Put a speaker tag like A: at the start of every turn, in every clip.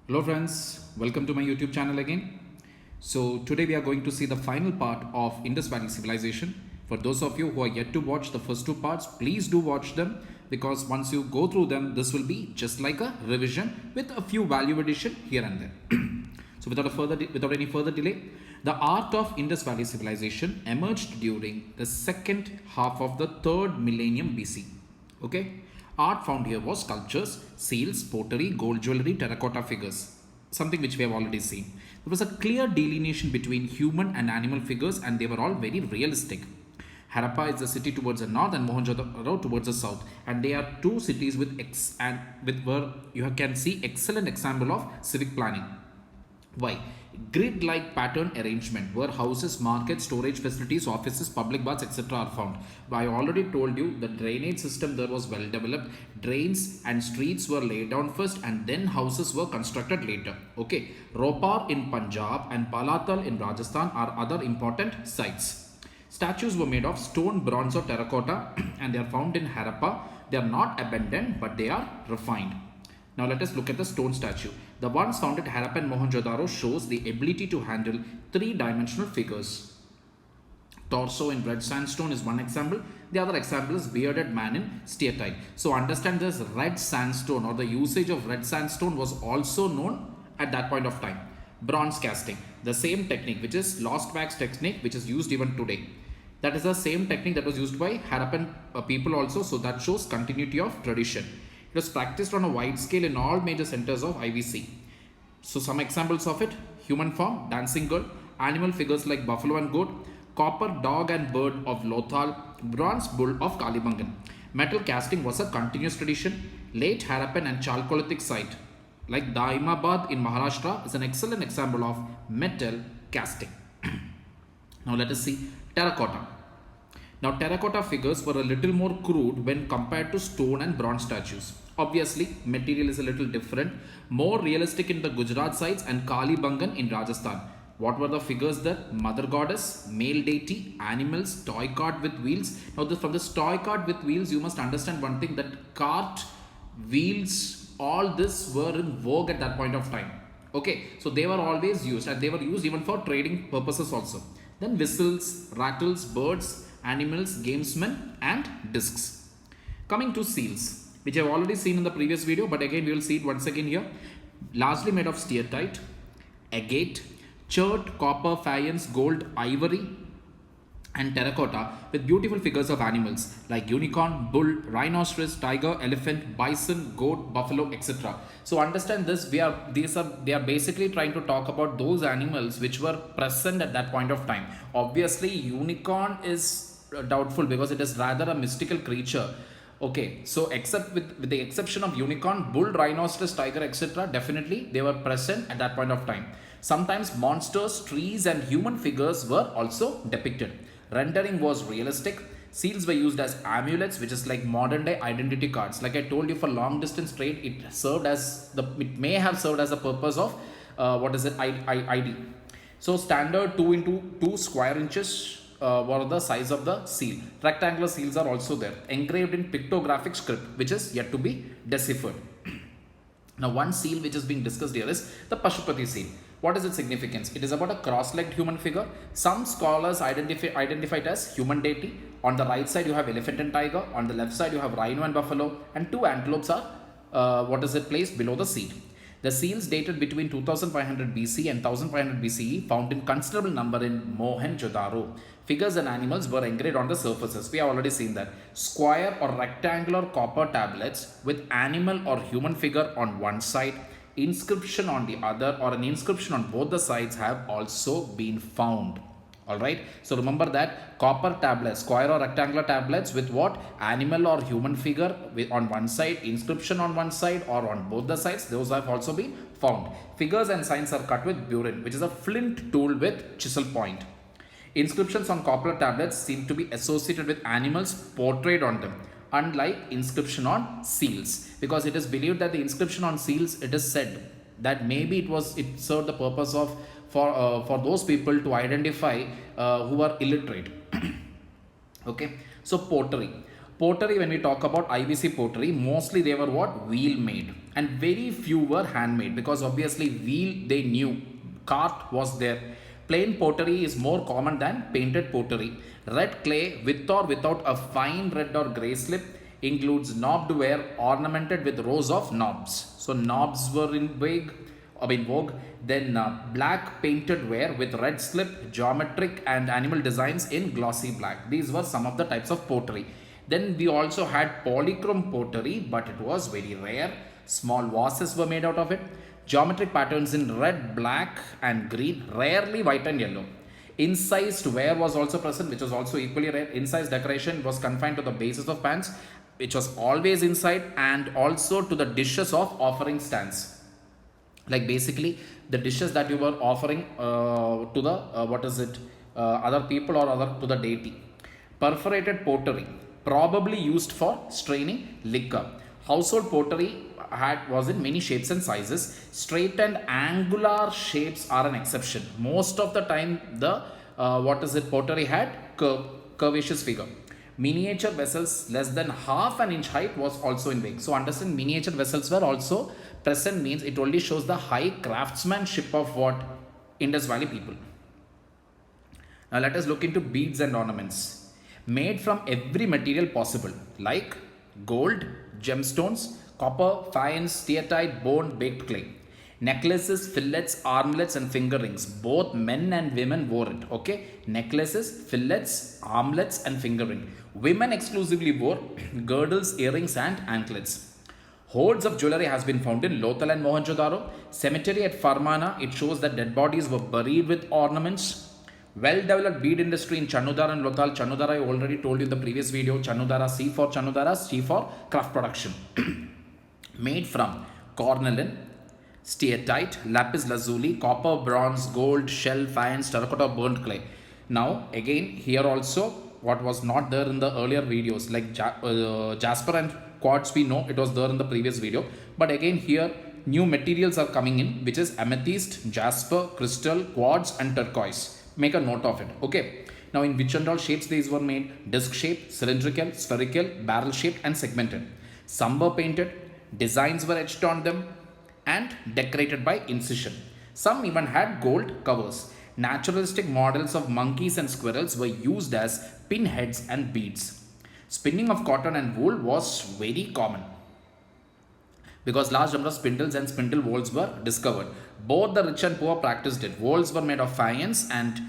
A: Hello friends, welcome to my YouTube channel again. So today we are going to see the final part of Indus Valley Civilization. For those of you who are yet to watch the first two parts, please do watch them because once you go through them, this will be just like a revision with a few value addition here and there. So without any further delay, the art of Indus Valley Civilization emerged during the second half of the third millennium BC. Okay, art found here was sculptures, seals, pottery, gold jewelry, terracotta figures, something which we have already seen. There was a clear delineation between human and animal figures, and they were all very realistic. Harappa is the city towards the north and Mohenjo-daro towards the south, and they are two cities with where you can see excellent example of civic planning. Why? Grid-like pattern arrangement where houses, markets, storage facilities, offices, public baths, etc. are found. I already told you the drainage system there was well developed. Drains and streets were laid down first and then houses were constructed later. Okay. Ropar in Punjab and Palatal in Rajasthan are other important sites. Statues were made of stone, bronze or terracotta and they are found in Harappa. They are not abandoned but they are refined. Now let us look at the stone statue. The ones found at Harappa and Mohenjo-daro shows the ability to handle three-dimensional figures. Torso in red sandstone is one example. The other example is bearded man in steatite. So understand this red sandstone or the usage of red sandstone was also known at that point of time. Bronze casting, the same technique which is lost wax technique which is used even today. That is the same technique that was used by Harappan people also. So that shows continuity of tradition. It was practiced on a wide scale in all major centers of IVC. So some examples of it: human form, dancing girl, animal figures like buffalo and goat, copper dog and bird of Lothal, bronze bull of Kalibangan. Metal casting was a continuous tradition. Late Harappan and Chalcolithic site like Daimabad in Maharashtra is an excellent example of metal casting. Now let us see terracotta. Now terracotta figures were a little more crude when compared to stone and bronze statues. Obviously, material is a little different, more realistic in the Gujarat sites and Kalibangan in Rajasthan. What were the figures there? Mother goddess, male deity, animals, toy cart with wheels. Now from this toy cart with wheels, you must understand one thing, that cart, wheels, all this were in vogue at that point of time. Okay, so they were always used and they were used even for trading purposes also. Then whistles, rattles, birds, animals, gamesmen and discs. Coming to seals, which I have already seen in the previous video, but again we will see it once again here. Largely made of steatite, agate, chert, copper, faience, gold, ivory and terracotta with beautiful figures of animals like unicorn, bull, rhinoceros, tiger, elephant, bison, goat, buffalo, etc. So understand this, they are basically trying to talk about those animals which were present at that point of time. Obviously unicorn is doubtful because it is rather a mystical creature. Okay, so except with the exception of unicorn, bull, rhinoceros, tiger, etc., definitely they were present at that point of time. Sometimes monsters, trees and human figures were also depicted. Rendering was realistic. Seals were used as amulets, which is like modern day identity cards. Like I told you, for long distance trade, it may have served as the purpose of ID. So standard 2 into 2 square inches were the size of the seal. Rectangular seals are also there, engraved in pictographic script, which is yet to be deciphered. Now one seal which is being discussed here is the Pashupati seal. What is its significance? It is about a cross-legged human figure. Some scholars identify it as human deity. On the right side you have elephant and tiger. On the left side you have rhino and buffalo. And two antelopes are placed below the seal. The seals dated between 2500 BC and 1500 BCE, found in considerable number in Mohenjo-daro. Figures and animals were engraved on the surfaces. We have already seen that. Square or rectangular copper tablets with animal or human figure on one side, inscription on the other, or an inscription on both the sides have also been found. Alright, so remember that copper tablets, square or rectangular tablets with what? Animal or human figure on one side, inscription on one side or on both the sides, those have also been found. Figures and signs are cut with burin, which is a flint tool with chisel point. Inscriptions on copper tablets seem to be associated with animals portrayed on them, unlike inscription on seals, because it is believed that the inscription on seals, it is said that maybe it served the purpose of for those people to identify who are illiterate. Okay, so pottery. Pottery, when we talk about IBC pottery, mostly they were what? Wheel made, and very few were handmade, because obviously wheel they knew, cart was there. Plain pottery is more common than painted pottery. Red clay with or without a fine red or grey slip includes knobbed ware ornamented with rows of knobs. So knobs were in vogue. Then black painted ware with red slip, geometric and animal designs in glossy black. These were some of the types of pottery. Then we also had polychrome pottery, but it was very rare. Small vases were made out of it. Geometric patterns in red, black and green, rarely white and yellow. Incised ware was also present, which was also equally rare. Incised decoration was confined to the bases of pans, which was always inside, and also to the dishes of offering stands. Like basically the dishes that you were offering to the other people or other to the deity. Perforated pottery, probably used for straining liquor. Household pottery was in many shapes and sizes. Straight and angular shapes are an exception. Most of the time the pottery had curvaceous figure. Miniature vessels less than half an inch height was also in vogue. So understand, miniature vessels were also present, means it only shows the high craftsmanship of what? Indus Valley people. Now let us look into beads and ornaments made from every material possible, like gold, gemstones, copper, faience, steatite, bone, baked clay. Necklaces, fillets, armlets and finger rings. Both men and women wore it. Okay. Necklaces, fillets, armlets and finger ring. Women exclusively wore girdles, earrings and anklets. Hoards of jewelry has been found in Lothal and Mohenjo-daro. Cemetery at Farmana, it shows that dead bodies were buried with ornaments. Well-developed bead industry in Channudara and Lothal. Channudara I already told you in the previous video. Channudara, C for Channudara, C for craft production. Made from cornelian, steatite, lapis lazuli, copper, bronze, gold, shell, faience, terracotta, burnt clay. Now again here also what was not there in the earlier videos, like jasper and quartz, we know it was there in the previous video, but again here new materials are coming in, which is amethyst, jasper, crystal, quartz and turquoise. Make a note of it. Okay. Now in which and all shapes these were made? Disc shaped, cylindrical, spherical, barrel shaped and segmented. Some were painted, designs were etched on them and decorated by incision. Some even had gold covers. Naturalistic models of monkeys and squirrels were used as pinheads and beads. Spinning of cotton and wool was very common, because large number of spindles and spindle wools were discovered. Both the rich and poor practiced it. Wools were made of faience and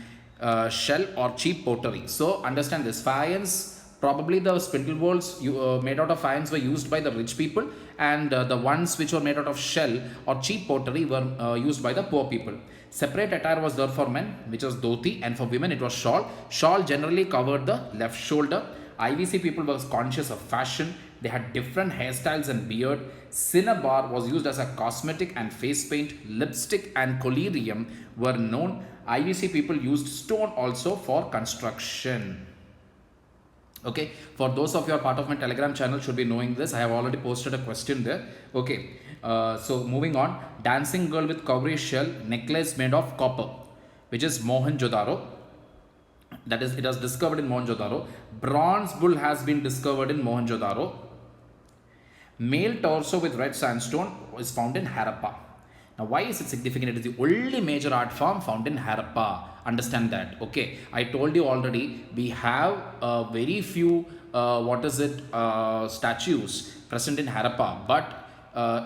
A: shell or cheap pottery. So understand this, faience, probably the spindle wools made out of faience were used by the rich people, and the ones which were made out of shell or cheap pottery were used by the poor people. Separate attire was there for men, which was dhoti, and for women it was shawl. Shawl generally covered the left shoulder. IVC people were conscious of fashion. They had different hairstyles and beard. Cinnabar was used as a cosmetic and face paint. Lipstick and collyrium were known. IVC people used stone also for construction. Okay, for those of you who are part of my Telegram channel should be knowing this. I have already posted a question there. Okay, so moving on. Dancing girl with cowrie shell, necklace made of copper, which is Mohenjo-daro. That is, it was discovered in Mohenjo-daro. Bronze bull has been discovered in Mohenjo-daro. Male torso with red sandstone is found in Harappa. Now, why is it significant? It is the only major art form found in Harappa. Understand that. Okay, I told you already, we have very few statues present in Harappa, but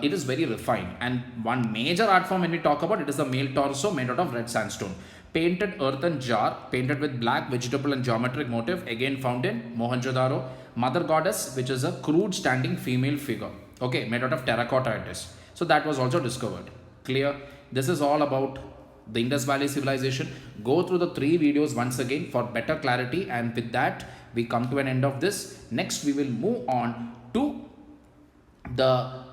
A: it is very refined. And one major art form when we talk about it is the male torso made out of red sandstone. Painted earthen jar painted with black vegetable and geometric motif, again found in Mohenjo-daro. Mother goddess, which is a crude standing female figure, okay, made out of terracotta it is. So that was also discovered. Clear? This is all about the Indus Valley civilization. Go through the 3 videos once again for better clarity, and with that we come to an end of this. Next we will move on to the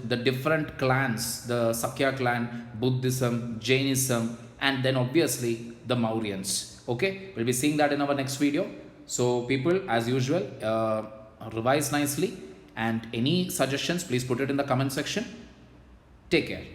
A: the different clans, the Sakya clan, Buddhism, Jainism, and then obviously the Mauryans. Okay, we'll be seeing that in our next video. So people, as usual, revise nicely, and any suggestions please put it in the comment section. Take care.